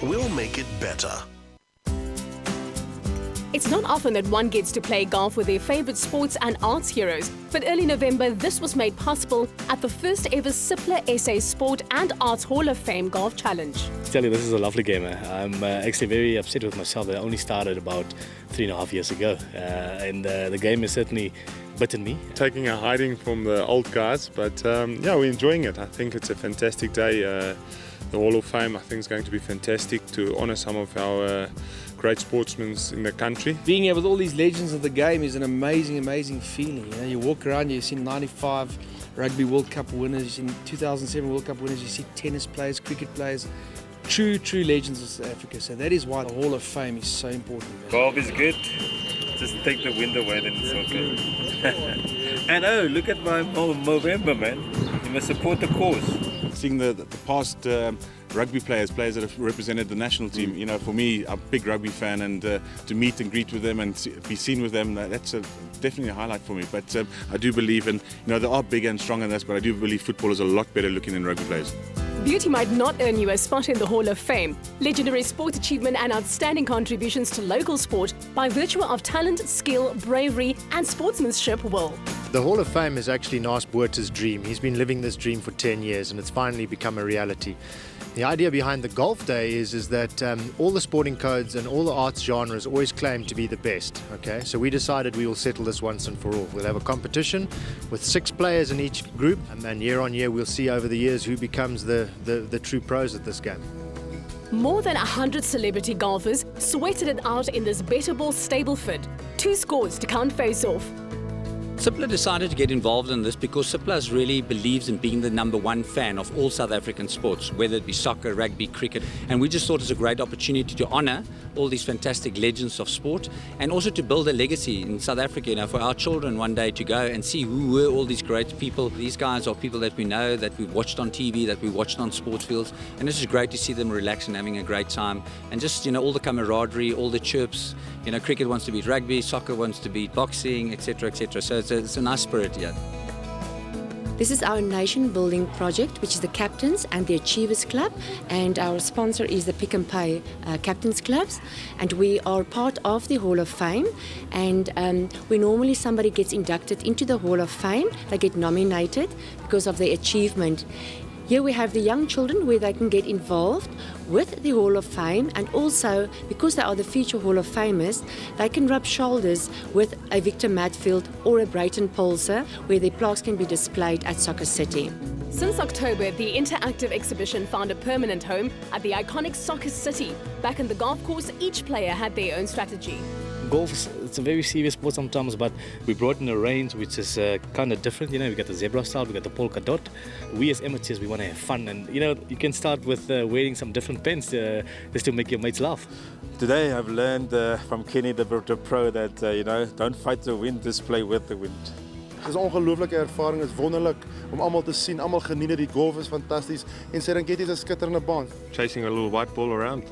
we'll make it better. It's not often that one gets to play golf with their favourite sports and arts heroes, but early November this was made possible at the first ever Cipla SA Sport and Arts Hall of Fame Golf Challenge. I tell you, this is a lovely game. I'm actually very upset with myself that I only started about 3.5 years ago, and the game has certainly bitten me. Taking a hiding from the old guys, but yeah, we're enjoying it. I think it's a fantastic day. The Hall of Fame, I think, is going to be fantastic to honour some of our great sportsmen in the country. Being here with all these legends of the game is an amazing, amazing feeling. You know, you walk around, you've seen 95 Rugby World Cup winners, you've seen 2007 World Cup winners, you see tennis players, cricket players, true legends of South Africa. So that is why the Hall of Fame is so important. Golf is good. Just take the wind away, then it's okay. And oh, look at my Movember, man. You must support the cause. Seeing the past rugby players that have represented the national team, you know, for me, I'm a big rugby fan, and to meet and greet with them and be seen with them, that's definitely a highlight for me. But I do believe in, you know, they are bigger and stronger than us, but I do believe football is a lot better looking than rugby players. Beauty might not earn you a spot in the Hall of Fame. Legendary sport achievement and outstanding contributions to local sport by virtue of talent, skill, bravery and sportsmanship will. The Hall of Fame is actually Naas Botha's dream. He's been living this dream for 10 years and it's finally become a reality. The idea behind the Golf Day is that all the sporting codes and all the arts genres always claim to be the best. Okay, so we decided we will settle this once and for all. We'll have a competition with 6 players in each group, and year on year we'll see over the years who becomes the true pros at this game. More than 100 celebrity golfers sweated it out in this better ball Stableford. 2 scores to count face-off. Cipla decided to get involved in this because Cipla really believes in being the #1 fan of all South African sports, whether it be soccer, rugby, cricket, and we just thought it was a great opportunity to honour all these fantastic legends of sport and also to build a legacy in South Africa, you know, for our children one day to go and see who were all these great people. These guys are people that we know, that we've watched on TV, that we watched on sports fields, and it's just great to see them relax and having a great time, and just, you know, all the camaraderie, all the chirps. You know, cricket wants to beat rugby, soccer wants to beat boxing, etc., etc. So it's a nice spirit here. This is our nation building project, which is the Captains and the Achievers Club, and our sponsor is the Pick and Pay Captains Clubs, and we are part of the Hall of Fame. And when normally somebody gets inducted into the Hall of Fame, they get nominated because of their achievement. Here we have the young children where they can get involved with the Hall of Fame, and also because they are the future Hall of Famers, they can rub shoulders with a Victor Matfield or a Brayton Polser, where their plaques can be displayed at Soccer City. Since October, the interactive exhibition found a permanent home at the iconic Soccer City. Back in the golf course, each player had their own strategy. Golf, it's a very serious sport sometimes, but we brought in a range which is kind of different. You know, we got the zebra style, we got the polka dot. We as amateurs, we want to have fun, and you know, you can start with wearing some different pens just to make your mates laugh. Today I've learned from Kenny the pro that you know, don't fight the wind, just play with the wind. Het is een ongelooflijke ervaring, het is wonderlijk om allemaal te zien, allemaal genieten, die golf is fantastisch. En Serengeti is een skitterende baan. Chasing a little white ball around.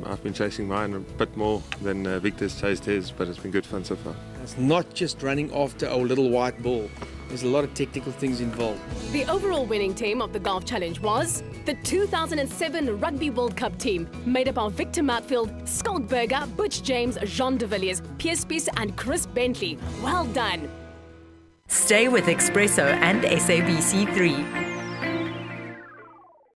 I've been chasing mine a bit more than Victor's chased his, but it's been good fun so far. It's not just running after a little white ball. There's a lot of technical things involved. The overall winning team of the Golf Challenge was the 2007 Rugby World Cup team, made up of Victor Matfield, Skalk Burger, Butch James, Jean de Villiers, Pierce Spies and Chris Bentley. Well done. Stay with Expresso and SABC3.